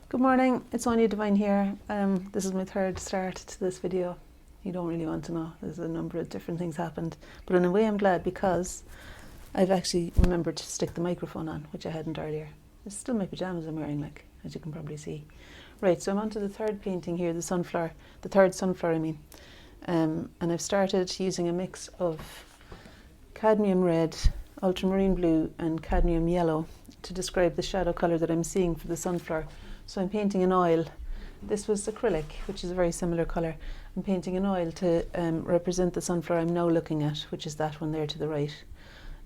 Good morning, it's Anya Devine here. This is my third start to this video. You don't really want to know, there's a number of different things happened. But in a way I'm glad because I've actually remembered to stick the microphone on, which I hadn't earlier. It's still my pyjamas I'm wearing, like, as you can probably see. Right, so I'm on to the third painting here, the sunflower, the third sunflower I mean. And I've started using a mix of cadmium red, ultramarine blue and cadmium yellow to describe the shadow colour that I'm seeing for the sunflower. So I'm painting in oil. This was acrylic, which is a very similar colour. I'm painting in oil to represent the sunflower I'm now looking at, which is that one there to the right.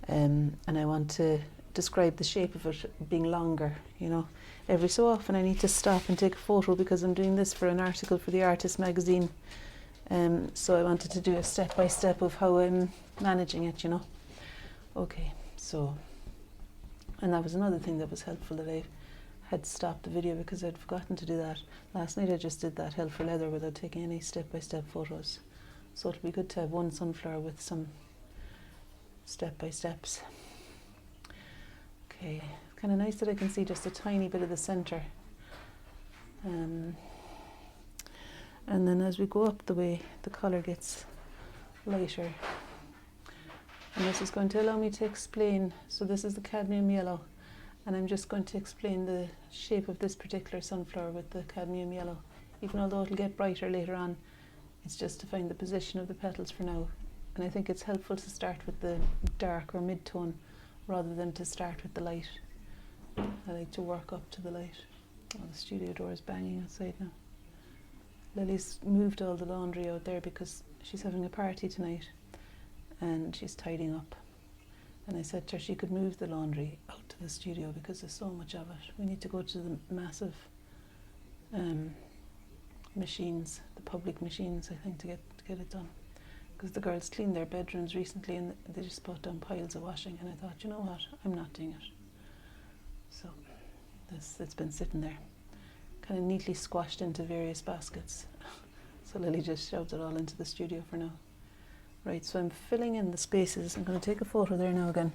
And I want to describe the shape of it being longer, you know. Every so often I need to stop and take a photo because I'm doing this for an article for the Artist magazine. So I wanted to do a step-by-step of how I'm managing it, you know. Okay, so, and that was another thing that was helpful, that I had stopped the video because I'd forgotten to do that. Last night I just did that hell for leather without taking any step-by-step photos. So it'll be good to have one sunflower with some step-by-steps. Okay, it's kind of nice that I can see just a tiny bit of the centre. And then as we go up the way, the colour gets lighter. And this is going to allow me to explain, so this is the cadmium yellow, and I'm just going to explain the shape of this particular sunflower with the cadmium yellow. Even although it'll get brighter later on, it's just to find the position of the petals for now. And I think it's helpful to start with the dark or mid-tone rather than to start with the light. I like to work up to the light. Oh, the studio door is banging outside now. Lily's moved all the laundry out there because she's having a party tonight and she's tidying up. And I said to her she could move the laundry out to the studio because there's so much of it. We need to go to the massive machines, the public machines, I think, to get it done. Because the girls cleaned their bedrooms recently and they just put down piles of washing, and I thought, you know what, I'm not doing it. So it's been sitting there, kind of neatly squashed into various baskets. So Lily just shoved it all into the studio for now. Right, so I'm filling in the spaces. I'm going to take a photo there now again,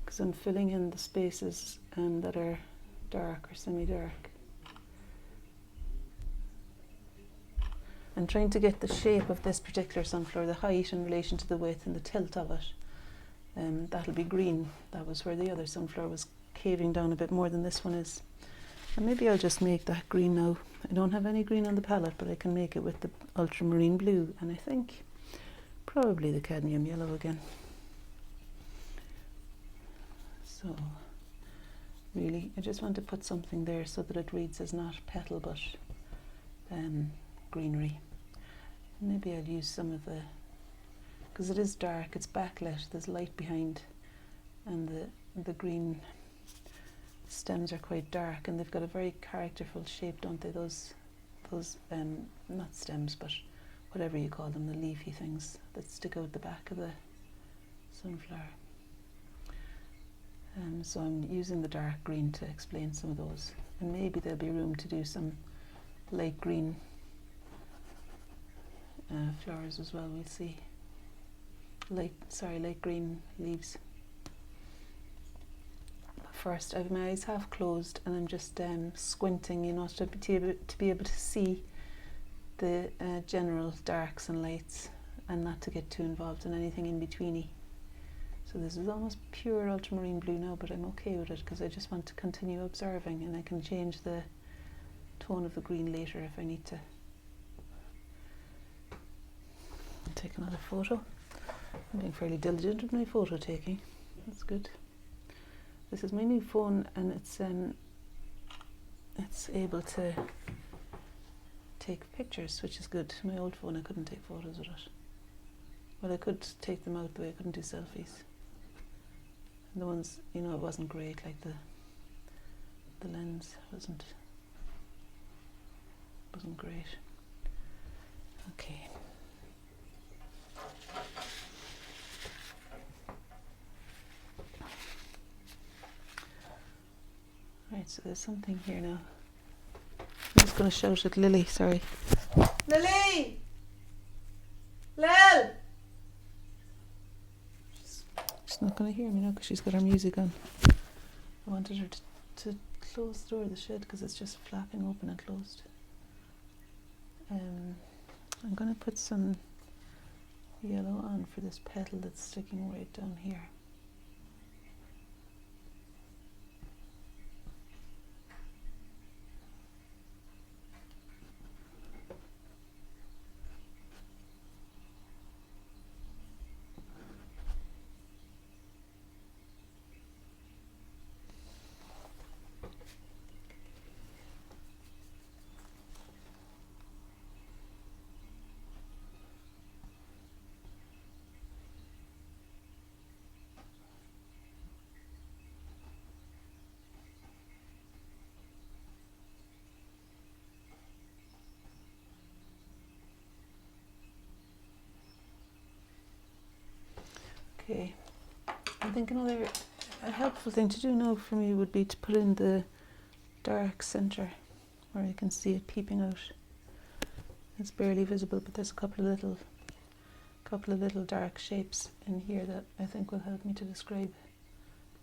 because I'm filling in the spaces that are dark or semi-dark. And trying to get the shape of this particular sunflower, the height in relation to the width and the tilt of it. That'll be green. That was where the other sunflower was caving down a bit more than this one is. And maybe I'll just make that green now. I don't have any green on the palette, but I can make it with the ultramarine blue, and I think probably the cadmium yellow again. So really, I just want to put something there so that it reads as not petal but greenery. Maybe I'll use some of the, because it is dark, it's backlit, there's light behind, and the green stems are quite dark, and they've got a very characterful shape, don't they? Those not stems, but whatever you call them, the leafy things that stick out the back of the sunflower. So I'm using the dark green to explain some of those, and maybe there'll be room to do some light green flowers as well. We'll see. Light green leaves. First, I have my eyes half closed and I'm just squinting, you know, to be able to see the general darks and lights and not to get too involved in anything in betweeny. So this is almost pure ultramarine blue now, but I'm okay with it because I just want to continue observing, and I can change the tone of the green later if I need to. I'll take another photo. I'm being fairly diligent with my photo taking. That's good. This is my new phone, and it's able to take pictures, which is good. My old phone, I couldn't take photos with it. Well, I could take them out the way I couldn't do selfies. And the ones, you know, it wasn't great, like the lens wasn't great. Okay. Right, so there's something here now. I'm just going to shout at Lily, sorry. Lily! Lil! She's not going to hear me now because she's got her music on. I wanted her to close the door of the shed because it's just flapping open and closed. I'm going to put some yellow on for this petal that's sticking right down here. Okay, I think a helpful thing to do now for me would be to put in the dark centre where you can see it peeping out. It's barely visible, but there's a couple of little dark shapes in here that I think will help me to describe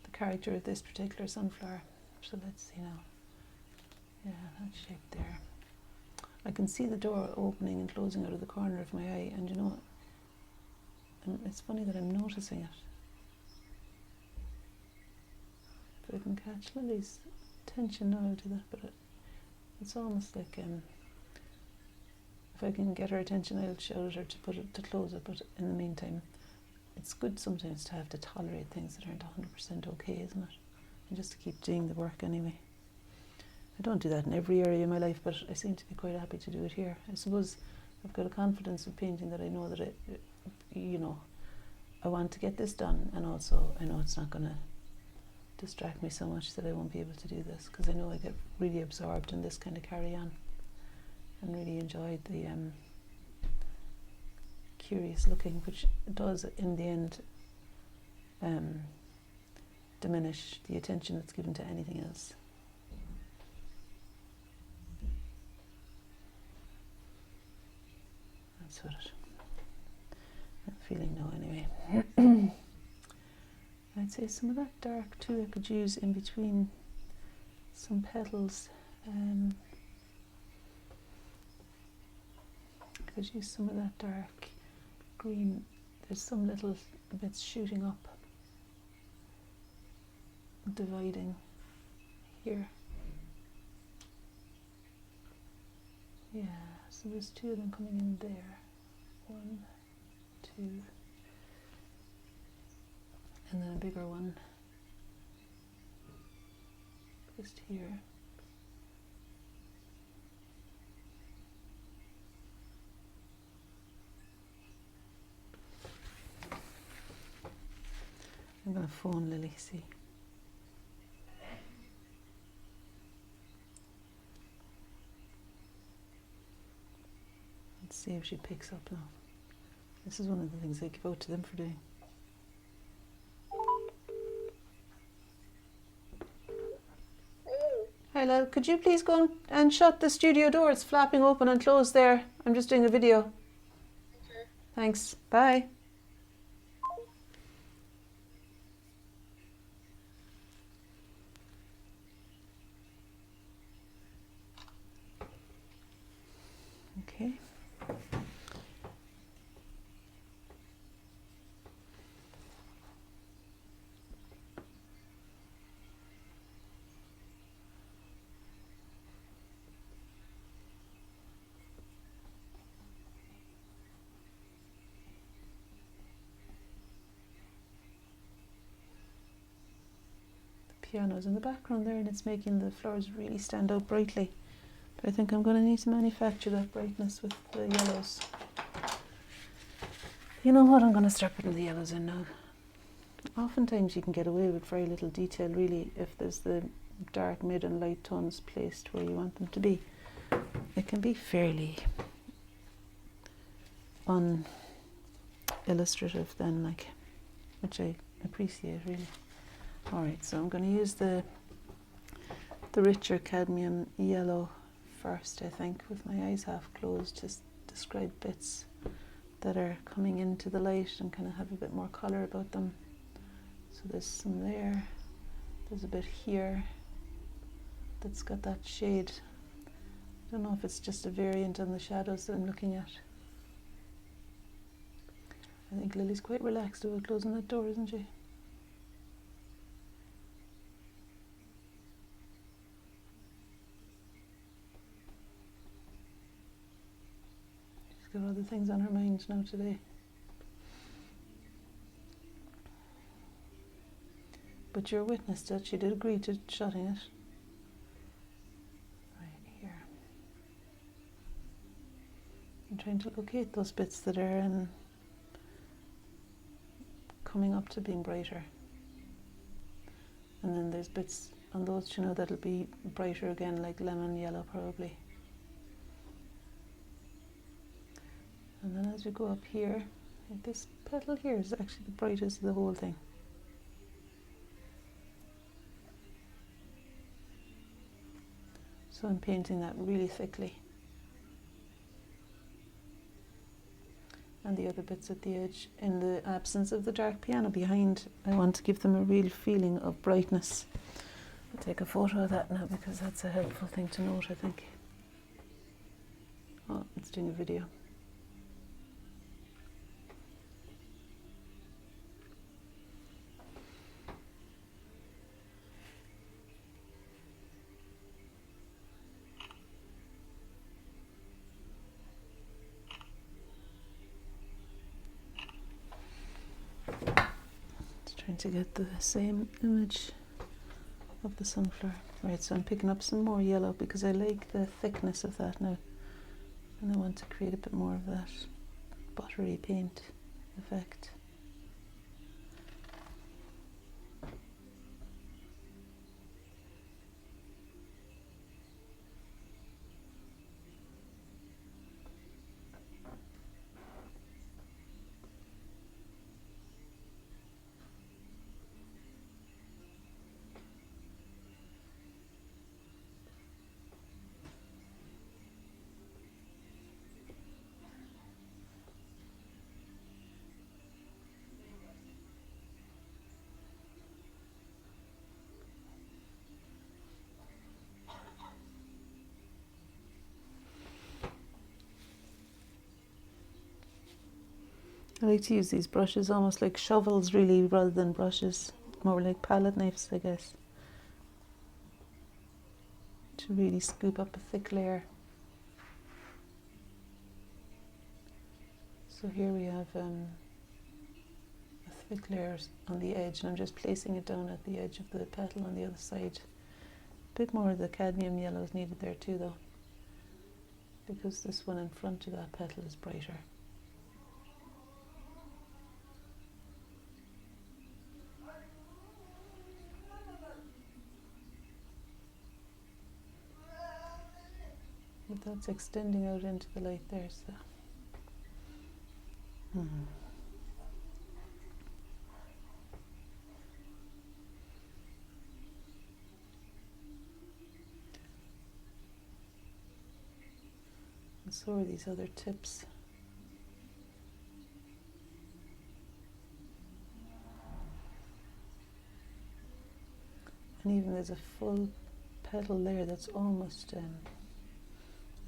the character of this particular sunflower. So let's see now. Yeah, that shape there. I can see the door opening and closing out of the corner of my eye, and you know, it's funny that I'm noticing it. But I can catch Lily's attention now, I'll do that, but it's almost like if I can get her attention, I'll shout at her to close it, but in the meantime, it's good sometimes to have to tolerate things that aren't 100% okay, isn't it? And just to keep doing the work anyway. I don't do that in every area of my life, but I seem to be quite happy to do it here. I suppose I've got a confidence in painting that I know that I want to get this done, and also I know it's not going to distract me so much that I won't be able to do this, because I know I get really absorbed in this kind of carry-on and really enjoyed the curious looking, which does in the end diminish the attention that's given to anything else. That's what I'm feeling now anyway. I'd say some of that dark too I could use in between some petals. I could use some of that dark green. There's some little bits shooting up, dividing here. Yeah, so there's two of them coming in there. 1, 2, and then a bigger one just here. I'm going to phone Lily, see. Let's see if she picks up now. This is one of the things I give out to them for doing. Hi love, could you please go and shut the studio door? It's flapping open and closed there. I'm just doing a video. Okay. Thanks. Bye. Okay. Piano's in the background there, and it's making the flowers really stand out brightly. But I think I'm going to need to manufacture that brightness with the yellows. You know what, I'm going to start putting the yellows in now. Oftentimes you can get away with very little detail really if there's the dark, mid and light tones placed where you want them to be. It can be fairly unillustrative then, like, which I appreciate really. Alright, so I'm going to use the richer cadmium yellow first, I think, with my eyes half closed, to describe bits that are coming into the light and kind of have a bit more colour about them. So there's some there, there's a bit here, that's got that shade. I don't know if it's just a variant on the shadows that I'm looking at. I think Lily's quite relaxed about closing that door, isn't she? She's got other things on her mind now today. But you're witness to it. She did agree to shutting it. Right here. I'm trying to locate those bits that are coming up to being brighter. And then there's bits on those, you know, that'll be brighter again, like lemon yellow probably. And then as we go up here, this petal here is actually the brightest of the whole thing. So I'm painting that really thickly. And the other bits at the edge, in the absence of the dark piano behind, I want to give them a real feeling of brightness. I'll take a photo of that now because that's a helpful thing to note, I think. Oh, it's doing a video. Trying to get the same image of the sunflower. Right, so I'm picking up some more yellow because I like the thickness of that now. And I want to create a bit more of that buttery paint effect. I like to use these brushes almost like shovels really, rather than brushes, more like palette knives I guess, to really scoop up a thick layer. So here we have a thick layer on the edge, and I'm just placing it down at the edge of the petal on the other side. A bit more of the cadmium yellow is needed there too though, because this one in front of that petal is brighter. But that's extending out into the light there, so. And so are these other tips. And even there's a full petal there that's almost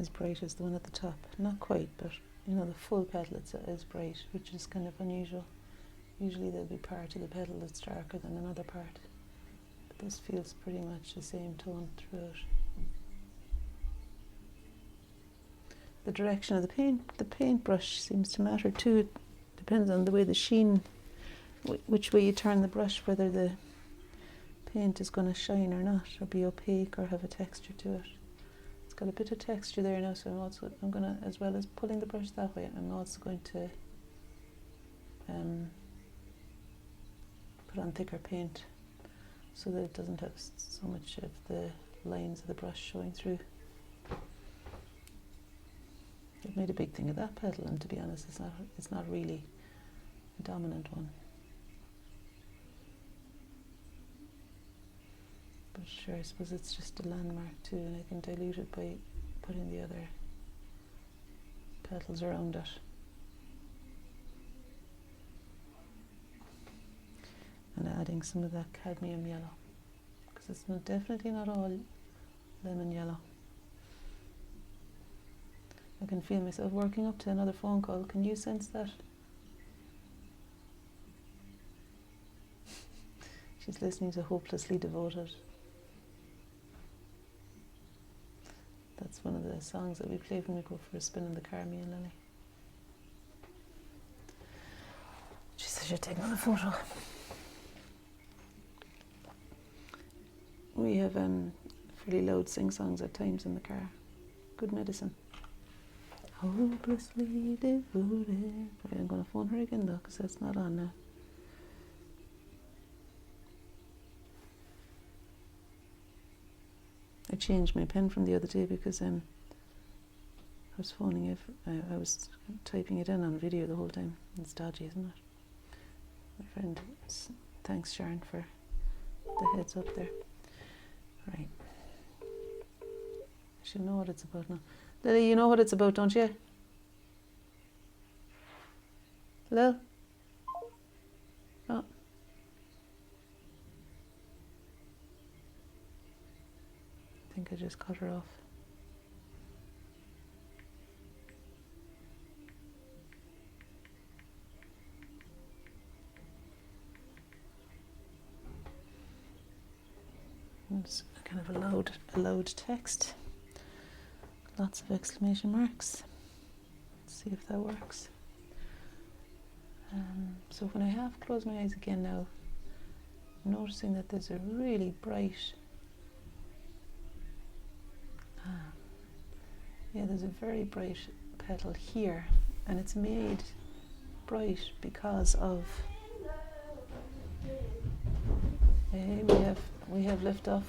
as bright as the one at the top. Not quite, but you know, the full petal is bright, which is kind of unusual. Usually there'll be part of the petal that's darker than another part. But this feels pretty much the same tone throughout. The direction of the paintbrush seems to matter too. It depends on the way the sheen, which way you turn the brush, whether the paint is going to shine or not, or be opaque or have a texture to it. It's got a bit of texture there now, so I'm going to, as well as pulling the brush that way, I'm also going to put on thicker paint so that it doesn't have so much of the lines of the brush showing through. I've made a big thing of that petal, and to be honest, it's not really a dominant one. But sure, I suppose it's just a landmark too, and I can dilute it by putting the other petals around it. And adding some of that cadmium yellow, because it's definitely not all lemon yellow. I can feel myself working up to another phone call. Can you sense that? She's listening to Hopelessly Devoted. That's one of the songs that we play when we go for a spin in the car, me and Lily. She says you're taking a photo. We have fairly loud sing-songs at times in the car. Good medicine. Hopelessly devoted. Right, I'm going to phone her again though, because that's not on now. I changed my pen from the other day because I was phoning it. I was typing it in on video the whole time. It's dodgy, isn't it? My friend, thanks Sharon for the heads up there. Right. I should know what it's about now. Lily, you know what it's about, don't you? Hello? Oh. I think I just cut her off. It's kind of a loud text. Lots of exclamation marks. Let's see if that works. So when I have closed my eyes again now, I'm noticing that there's a really bright, there's a very bright petal here, and it's made bright because of, we have liftoff.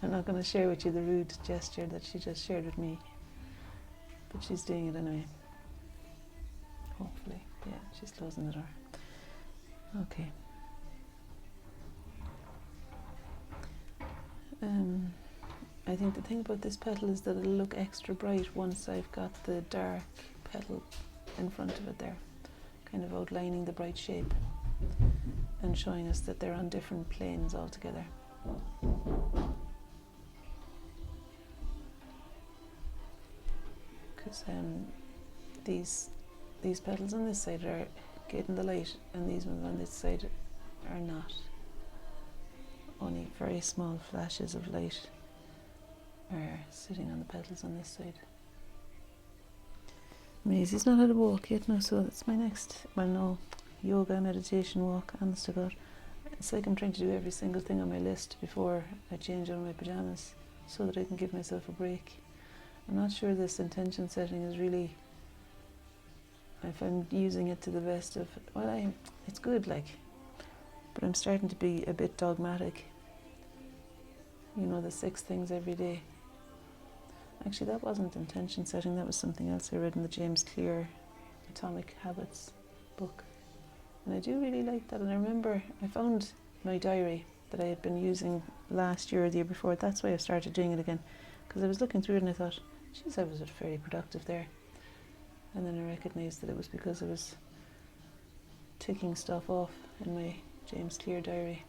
I'm not going to share with you the rude gesture that she just shared with me, but she's doing it anyway. Hopefully, yeah, she's closing the door. Okay. I think the thing about this petal is that it'll look extra bright once I've got the dark petal in front of it there, kind of outlining the bright shape and showing us that they're on different planes altogether. Because these petals on this side are getting the light, and these ones on this side are not. Only very small flashes of light are sitting on the petals on this side. Maisie's not had a walk yet now, so that's my next, well no, yoga, meditation walk, honest to God. It's like I'm trying to do every single thing on my list before I change out of my pyjamas so that I can give myself a break. I'm not sure this intention setting is really, if I'm using it to the best of, well, it's good, like, but I'm starting to be a bit dogmatic. You know, the 6 things every day. Actually, that wasn't intention setting, that was something else I read in the James Clear Atomic Habits book. And I do really like that. And I remember I found my diary that I had been using last year or the year before. That's why I started doing it again. Because I was looking through it and I thought, geez, I was fairly productive there. And then I recognised that it was because I was ticking stuff off in my James Clear diary.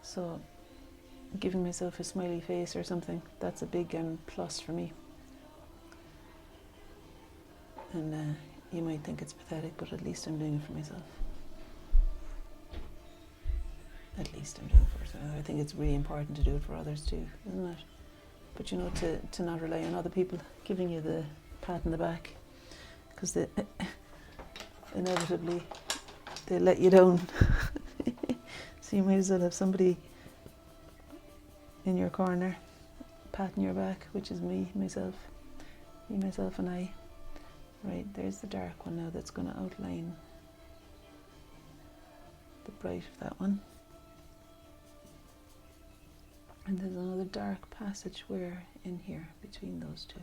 So giving myself a smiley face or something, that's a big plus for me. And you might think it's pathetic, but at least I'm doing it for myself. At least I'm doing it for myself. I think it's really important to do it for others too, isn't it? But you know, to not rely on other people giving you the pat in the back, because inevitably they let you down. So you might as well have somebody in your corner patting your back, which is me, myself and I. Right, there's the dark one now that's going to outline the bright of that one. And there's another dark passageway in here between those two.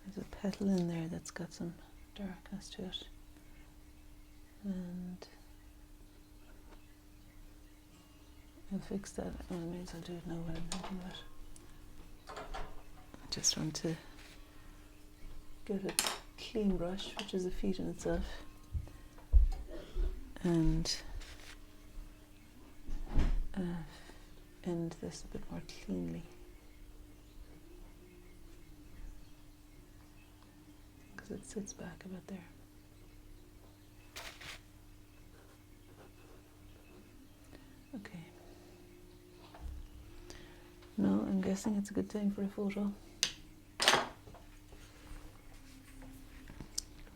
There's a petal in there that's got some darkness to it. And I'll fix that. Well, I may as well do it now when I'm thinking of it. I just want to get it clean brush, which is a feat in itself, and end this a bit more cleanly, because it sits back a bit there. Okay. No, I'm guessing it's a good time for a photo.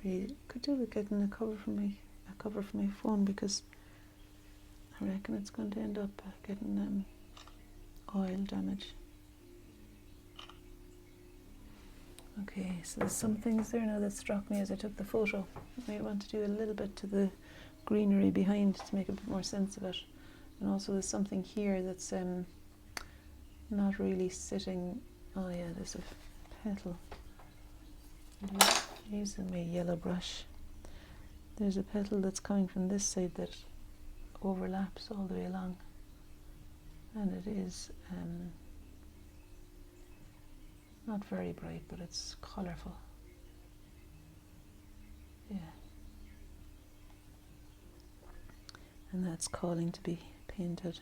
We could do with getting a cover for my phone, because I reckon it's going to end up getting oil damage. Okay, so there's some things there now that struck me as I took the photo. I might want to do a little bit to the greenery behind to make a bit more sense of it. And also there's something here that's not really sitting. Oh yeah, there's a petal. Using my yellow brush. There's a petal that's coming from this side that overlaps all the way along, and it is not very bright, but it's colourful. Yeah. And that's calling to be painted.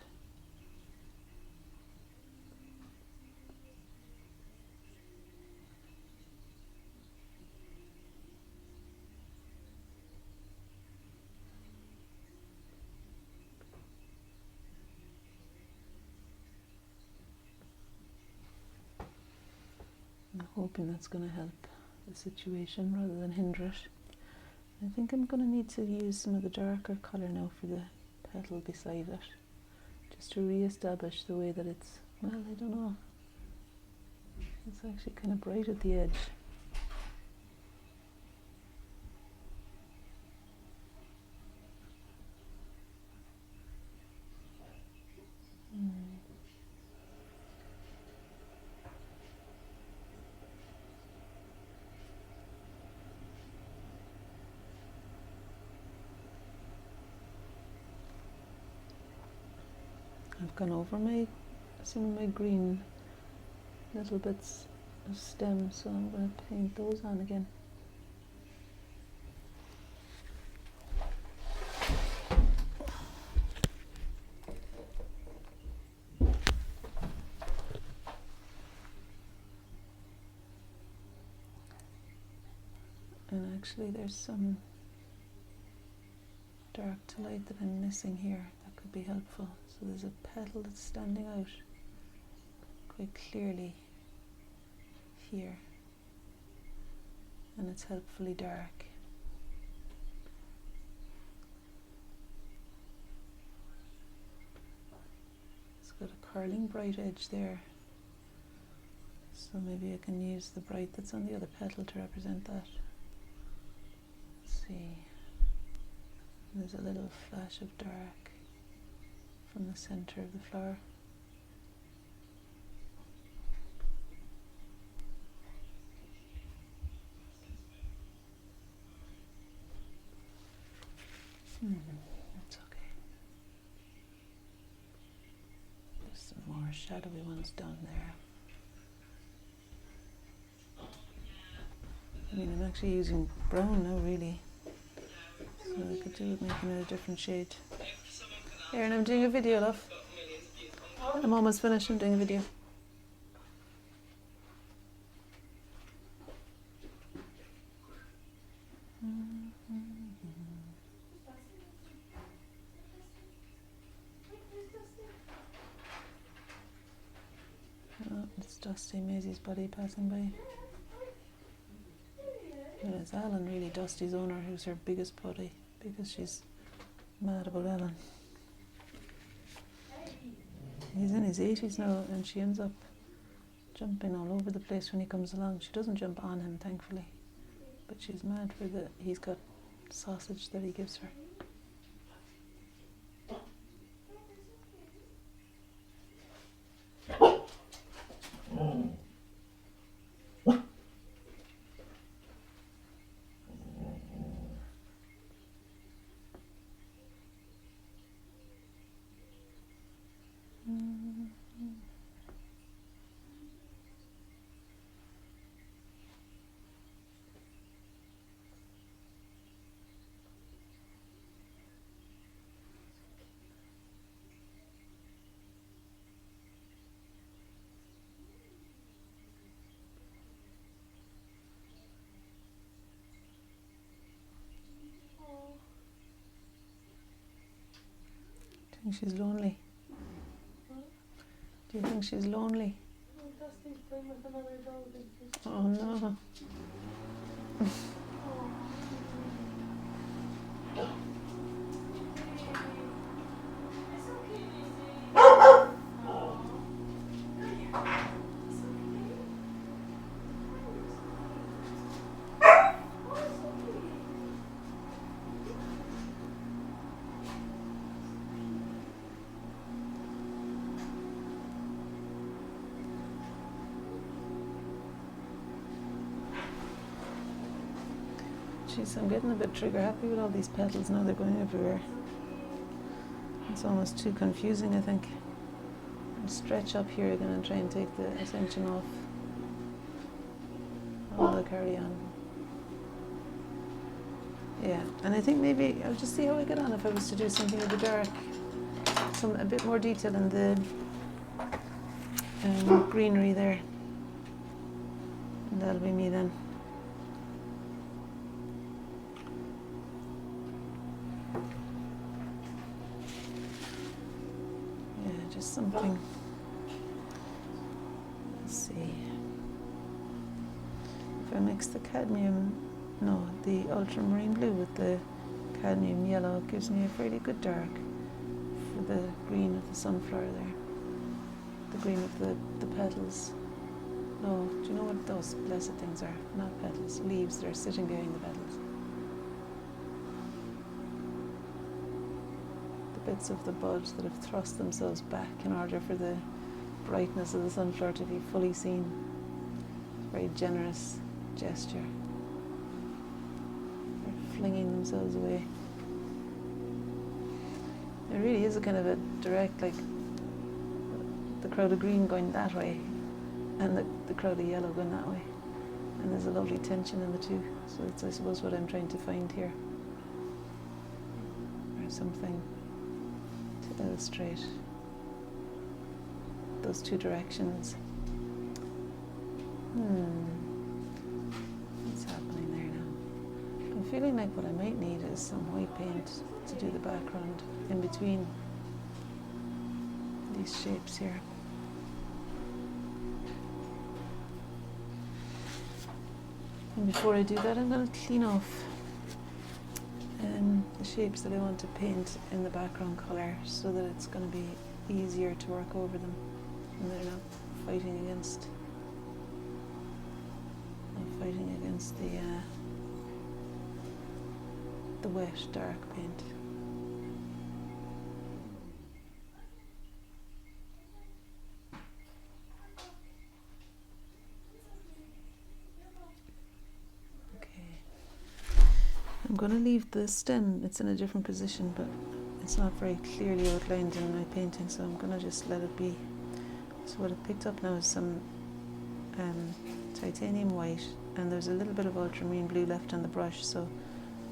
I'm hoping that's going to help the situation rather than hinder it. I think I'm going to need to use some of the darker colour now for the petal beside it, just to re-establish the way that it's, well, I don't know, it's actually kind of bright at the edge. I've gone over some of my green little bits of stem, so I'm going to paint those on again. And actually there's some dark to light that I'm missing here that could be helpful. So there's a petal that's standing out quite clearly here, and it's helpfully dark. It's got a curling bright edge there, so maybe I can use the bright that's on the other petal to represent that. Let's see. There's a little flash of dark from the center of the flower. That's okay. There's some more shadowy ones down there. I mean, I'm actually using brown now, really. So I could do with making it a different shade. Erin, I'm doing a video, love. I'm almost finished, I'm doing a video. Oh, it's Dusty, Maisie's buddy, passing by. And it's Alan, really, Dusty's owner, who's her biggest buddy, because she's mad about Alan. He's in his 80s now, and she ends up jumping all over the place when he comes along. She doesn't jump on him, thankfully, but she's mad for he's got sausage that he gives her. think she's lonely? Do you think she's lonely? Oh no. Jeez, I'm getting a bit trigger happy with all these petals now. They're going everywhere. It's almost too confusing, I think. I'll stretch up here again and try and take the attention off all the carry on. Yeah, and I think maybe I'll just see how I get on if I was to do something with the dark. A bit more detail in the greenery there. And that'll be me then. Just something. Let's see. If I mix the the ultramarine blue with the cadmium yellow, it gives me a fairly good dark for the green of the sunflower there. The green of the petals. No, do you know what those blessed things are? Not petals, leaves that are sitting behind the petals. Bits of the bud that have thrust themselves back in order for the brightness of the sunflower to be fully seen. Very generous gesture. They're flinging themselves away. It really is a kind of a direct, like the crowd of green going that way and the crowd of yellow going that way. And there's a lovely tension in the two. So it's, I suppose, what I'm trying to find here. Or something to illustrate those two directions. What's happening there now? I'm feeling like what I might need is some white paint to do the background in between these shapes here. And before I do that, I'm going to clean off the shapes that I want to paint in the background colour so that it's going to be easier to work over them and they're not fighting against the wet dark paint. I'm going to leave the stem, it's in a different position, but it's not very clearly outlined in my painting, so I'm going to just let it be. So what I picked up now is some titanium white, and there's a little bit of ultramarine blue left on the brush, so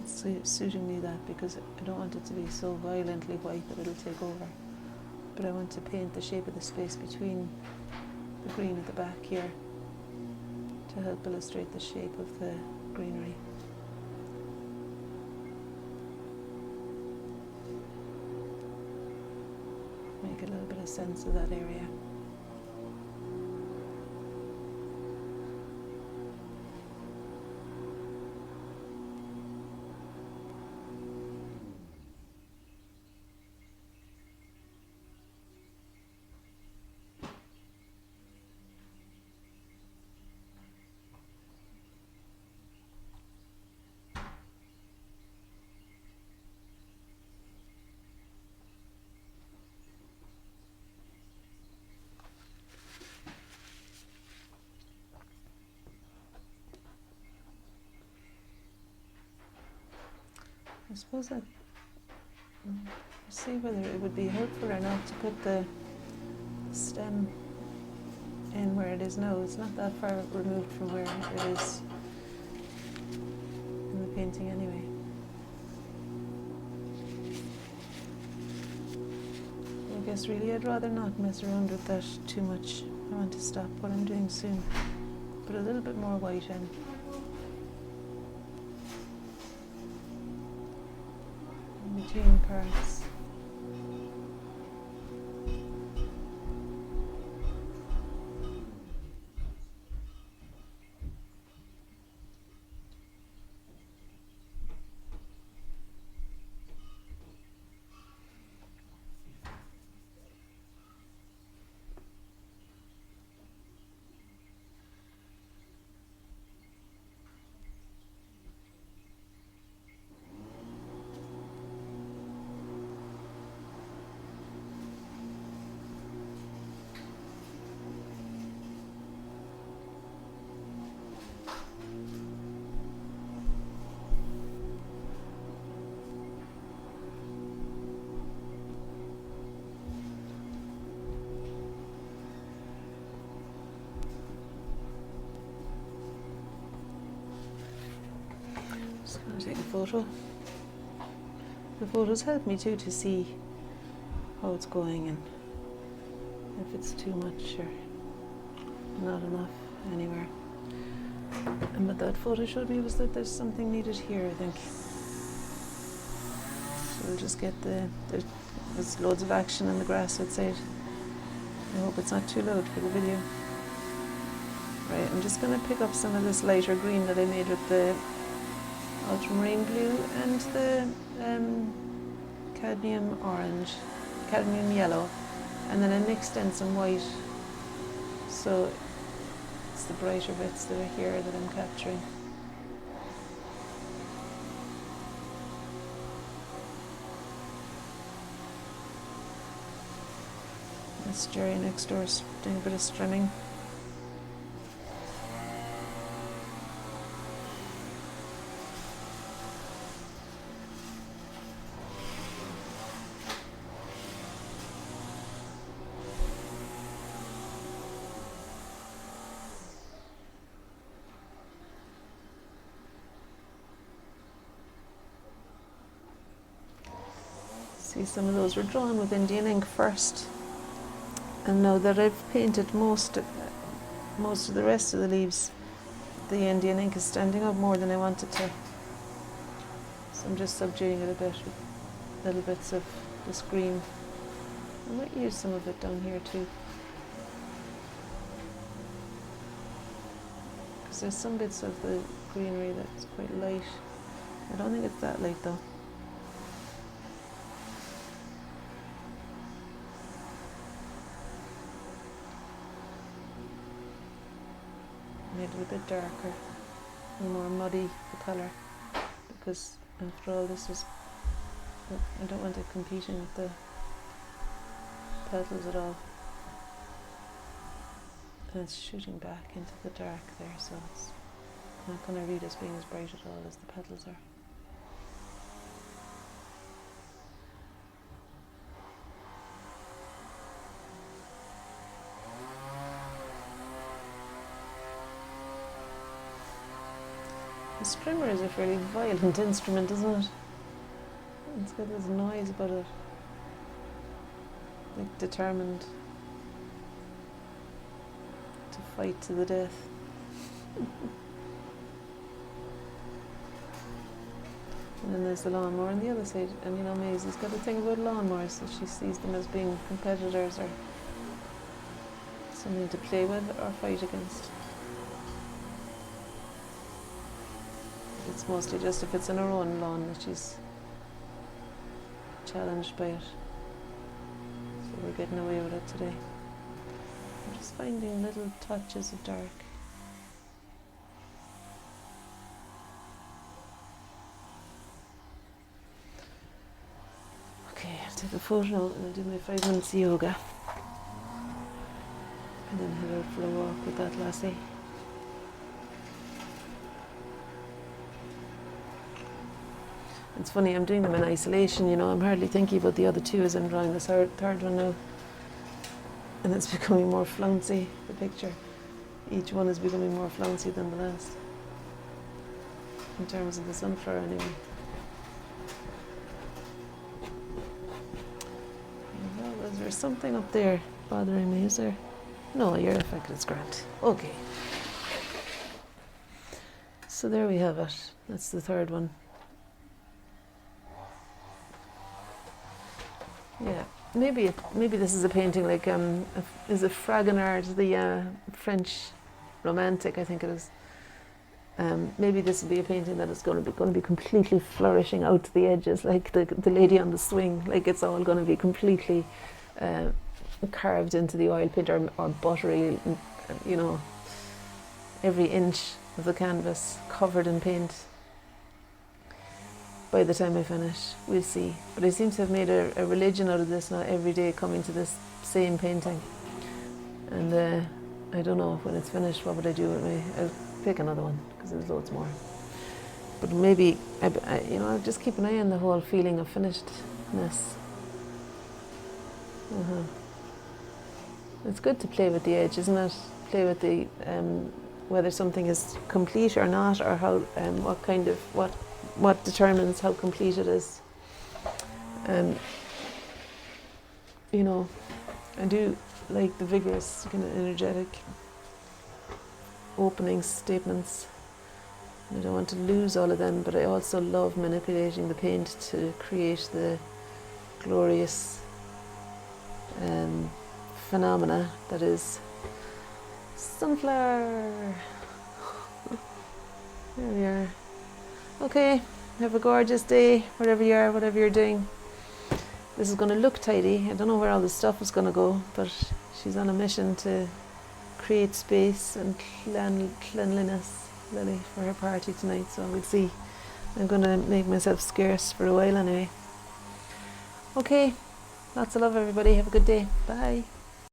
it's suiting me that because I don't want it to be so violently white that it'll take over. But I want to paint the shape of the space between the green at the back here to help illustrate the shape of the greenery. Make a little bit of sense of that area. I suppose I'll see whether it would be helpful or not to put the stem in where it is now. It's not that far removed from where it is in the painting anyway. I guess really I'd rather not mess around with that too much. I want to stop what I'm doing soon. Put a little bit more white in. Between parts. Just going to take a photo. The photos help me too to see how it's going and if it's too much or not enough anywhere. And what that photo showed me was that there's something needed here, I think. So we'll just get there's loads of action in the grass outside. I hope it's not too loud for the video. Right, I'm just going to pick up some of this lighter green that I made with the ultramarine blue and the cadmium orange, cadmium yellow, and then I mixed in some white, so it's the brighter bits that are here that I'm capturing. This Jerry next door is doing a bit of strimming. See, some of those were drawn with Indian ink first, and now that I've painted most of the rest of the leaves, the Indian ink is standing up more than I wanted to. So I'm just subduing it a bit with little bits of this green. I might use some of it down here too, because there's some bits of the greenery that's quite light. I don't think it's that light though. Made it a bit darker and more muddy, the colour, because after all this is, I don't want it competing with the petals at all. And it's shooting back into the dark there, so it's not going to read as being as bright at all as the petals are. The strimmer is a fairly violent instrument, isn't it? It's got this noise about it, like determined to fight to the death. And then there's the lawnmower on the other side, and you know Maisie's got a thing about lawnmowers, that she sees them as being competitors or something to play with or fight against. It's mostly just if it's in her own lawn that she's challenged by it. So we're getting away with it today. I'm just finding little touches of dark. Okay, I'll take a photo and I'll do my 5 minutes of yoga. And then head out for a walk with that lassie. It's funny, I'm doing them in isolation, you know, I'm hardly thinking about the other two as I'm drawing the third one now. And it's becoming more flouncy, the picture. Each one is becoming more flouncy than the last. In terms of the sunflower, anyway. Well, is there something up there bothering me, is there? No, you're affected, it's grand. Okay. So there we have it. That's the third one. Yeah, maybe this is a painting like is it Fragonard, the French romantic, I think it is. Maybe this will be a painting that is going to be completely flourishing out to the edges, like the lady on the swing. Like it's all going to be completely carved into the oil paint or buttery, you know, every inch of the canvas covered in paint. By the time I finish, we'll see. But I seem to have made a religion out of this now, every day coming to this same painting. And I don't know, when it's finished, what would I do with me? I'll pick another one, because there's loads more. But maybe, you know, I'll just keep an eye on the whole feeling of finishedness. It's good to play with the edge, isn't it? Play with the, whether something is complete or not, or how, what what determines how complete it is. You know, I do like the vigorous, kind of energetic opening statements. I don't want to lose all of them, but I also love manipulating the paint to create the glorious phenomena that is sunflower. There we are. Okay, have a gorgeous day, wherever you are, whatever you're doing. This is going to look tidy. I don't know where all the stuff is going to go, but she's on a mission to create space and cleanliness, Lily, for her party tonight, so we'll see. I'm going to make myself scarce for a while anyway. Okay, lots of love everybody, have a good day, bye.